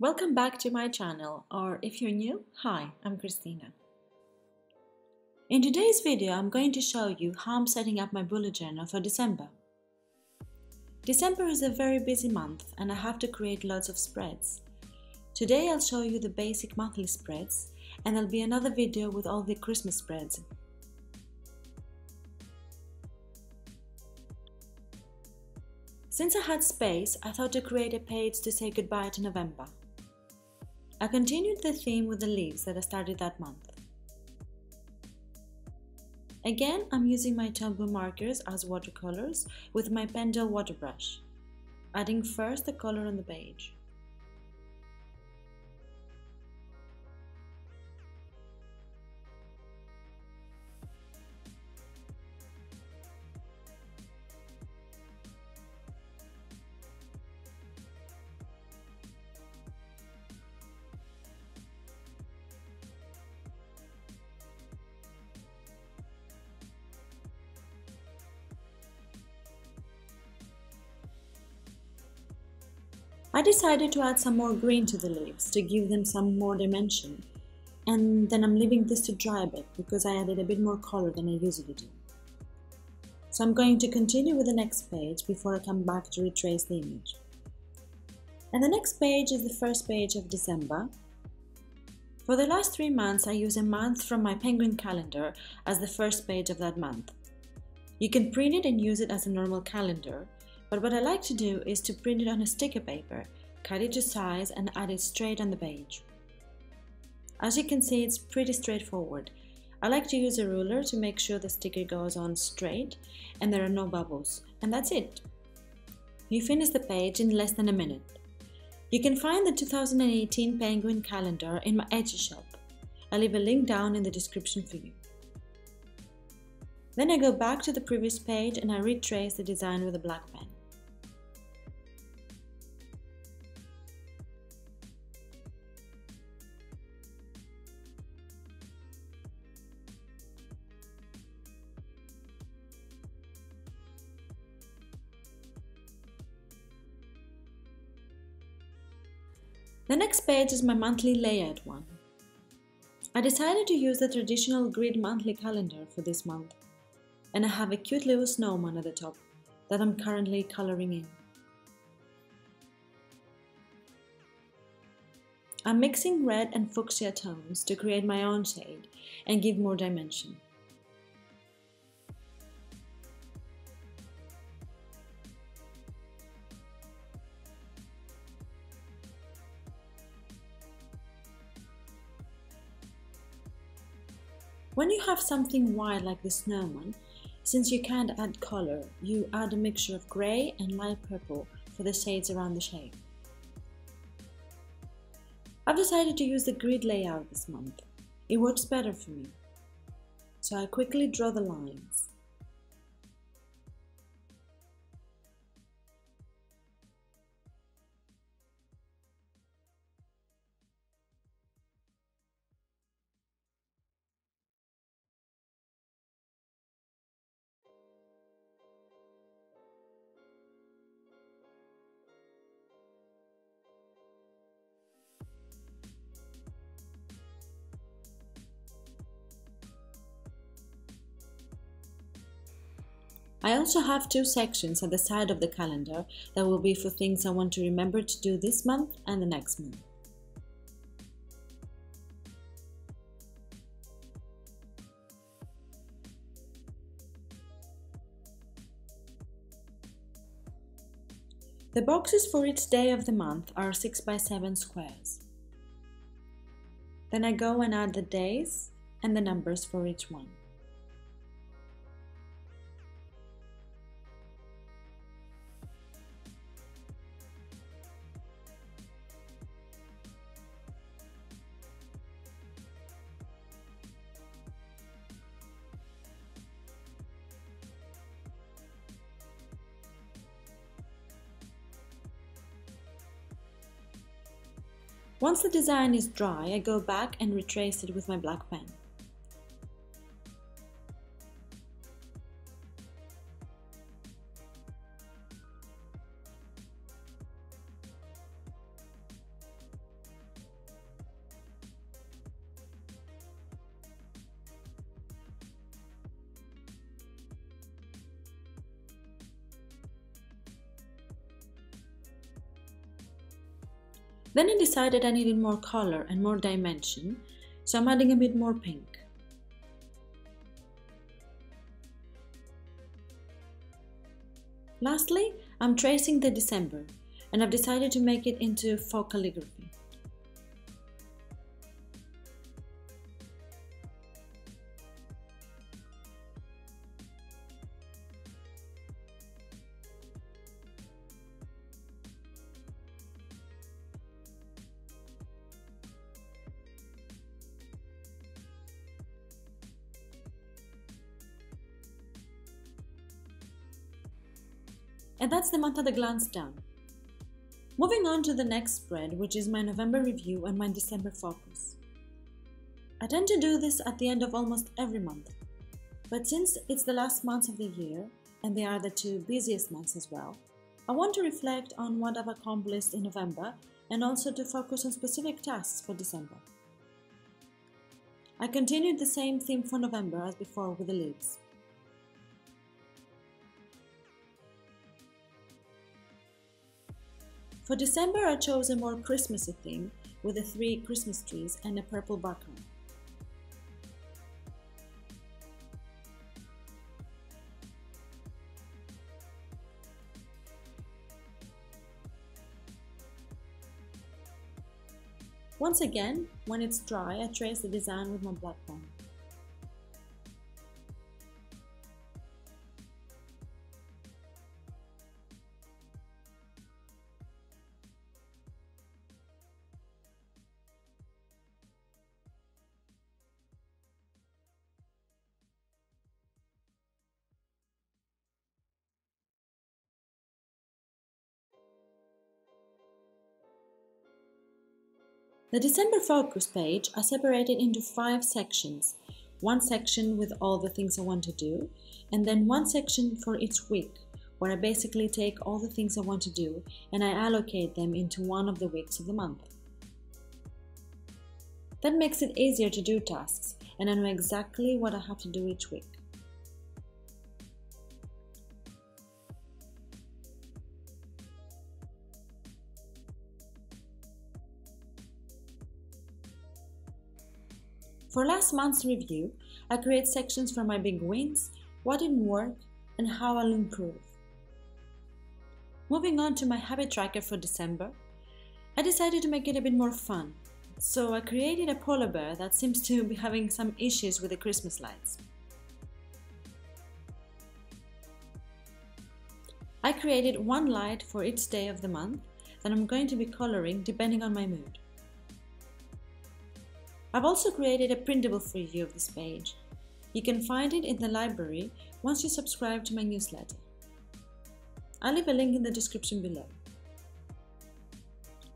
Welcome back to my channel, or if you're new, hi, I'm Christina. In today's video, I'm going to show you how I'm setting up my bullet journal for December. December is a very busy month and I have to create lots of spreads. Today I'll show you the basic monthly spreads and there'll be another video with all the Christmas spreads. Since I had space, I thought to create a page to say goodbye to November. I continued the theme with the leaves that I started that month. Again, I'm using my Tombow markers as watercolors with my Pentel water brush, adding first the color on the page. I decided to add some more green to the leaves to give them some more dimension, and then I'm leaving this to dry a bit because I added a bit more color than I usually do. So I'm going to continue with the next page before I come back to retrace the image. And the next page is the first page of December. For the last 3 months I use a month from my Penguin calendar as the first page of that month. You can print it and use it as a normal calendar, but what I like to do is to print it on a sticker paper, cut it to size and add it straight on the page. As you can see, it's pretty straightforward. I like to use a ruler to make sure the sticker goes on straight and there are no bubbles, and that's it. You finish the page in less than a minute. You can find the 2018 Penguin calendar in my Etsy shop. I'll leave a link down in the description for you. Then I go back to the previous page and I retrace the design with a black pen. The next page is my monthly layout one. I decided to use the traditional grid monthly calendar for this month, and I have a cute little snowman at the top that I'm currently coloring in. I'm mixing red and fuchsia tones to create my own shade and give more dimension. When you have something white like the snowman, since you can't add color, you add a mixture of grey and light purple for the shades around the shape. I've decided to use the grid layout this month. It works better for me. So I quickly draw the lines. I also have 2 sections at the side of the calendar that will be for things I want to remember to do this month and the next month. The boxes for each day of the month are 6 by 7 squares. Then I go and add the days and the numbers for each one. Once the design is dry, I go back and retrace it with my black pen. Then I decided I needed more color and more dimension, so I'm adding a bit more pink. Lastly, I'm tracing the December, and I've decided to make it into folk calligraphy. And that's the month at a glance done. Moving on to the next spread, which is my November review and my December focus. I tend to do this at the end of almost every month, but since it's the last months of the year, and they are the two busiest months as well, I want to reflect on what I've accomplished in November and also to focus on specific tasks for December. I continued the same theme for November as before with the leaves. For December, I chose a more Christmassy theme with the 3 Christmas trees and a purple background. Once again, when it's dry, I trace the design with my black pen. The December focus page I separated into 5 sections. One section with all the things I want to do, and then one section for each week, where I basically take all the things I want to do and I allocate them into one of the weeks of the month. That makes it easier to do tasks, and I know exactly what I have to do each week. For last month's review, I create sections for my big wins, what didn't work, and how I'll improve. Moving on to my habit tracker for December, I decided to make it a bit more fun, so I created a polar bear that seems to be having some issues with the Christmas lights. I created one light for each day of the month that I'm going to be coloring depending on my mood. I've also created a printable preview of this page. You can find it in the library once you subscribe to my newsletter. I'll leave a link in the description below.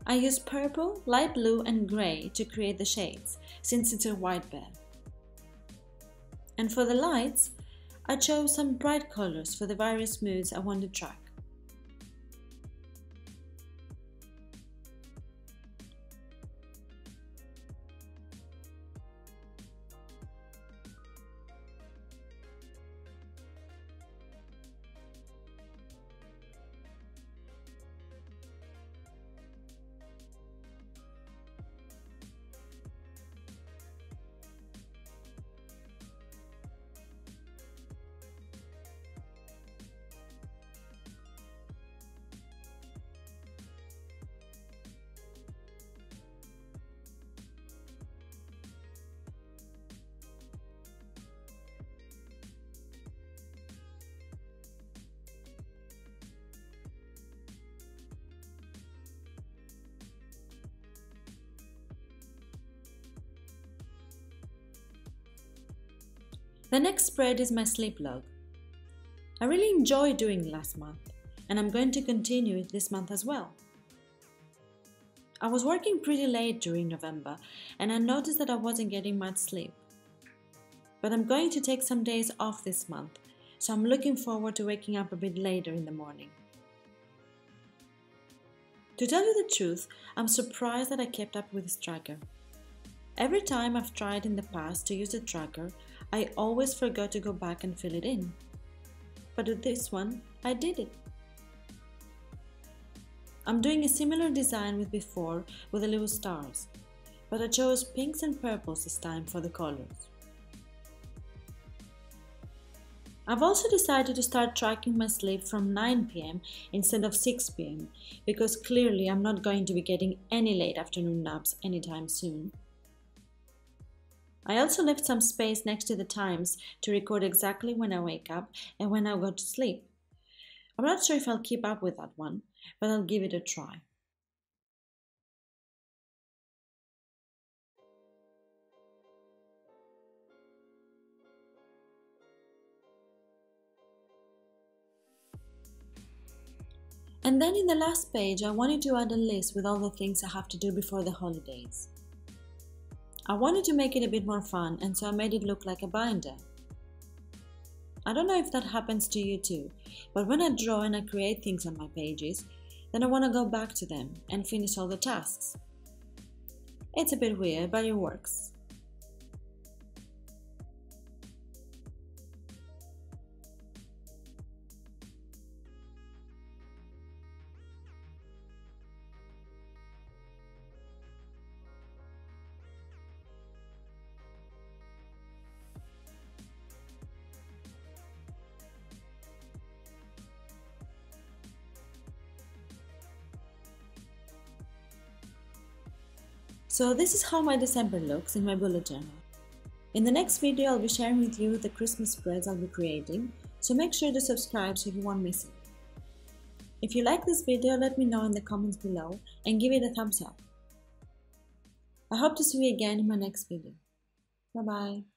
I use purple, light blue and grey to create the shades, since it's a white bear. And for the lights, I chose some bright colors for the various moods I want to track. The next spread is my sleep log. I really enjoyed doing last month, and I'm going to continue it this month as well. I was working pretty late during November, and I noticed that I wasn't getting much sleep. But I'm going to take some days off this month, so I'm looking forward to waking up a bit later in the morning. To tell you the truth, I'm surprised that I kept up with this tracker. Every time I've tried in the past to use the tracker, I always forgot to go back and fill it in. But with this one, I did it. I'm doing a similar design with before with the little stars, but I chose pinks and purples this time for the colors. I've also decided to start tracking my sleep from 9 p.m. instead of 6 p.m. because clearly I'm not going to be getting any late afternoon naps anytime soon. I also left some space next to the times to record exactly when I wake up and when I go to sleep. I'm not sure if I'll keep up with that one, but I'll give it a try. And then in the last page, I wanted to add a list with all the things I have to do before the holidays. I wanted to make it a bit more fun, and so I made it look like a binder. I don't know if that happens to you too, but when I draw and I create things on my pages, then I want to go back to them and finish all the tasks. It's a bit weird, but it works. So this is how my December looks in my bullet journal. In the next video, I'll be sharing with you the Christmas spreads I'll be creating, so make sure to subscribe so you won't miss it. If you like this video, let me know in the comments below and give it a thumbs up. I hope to see you again in my next video. Bye bye.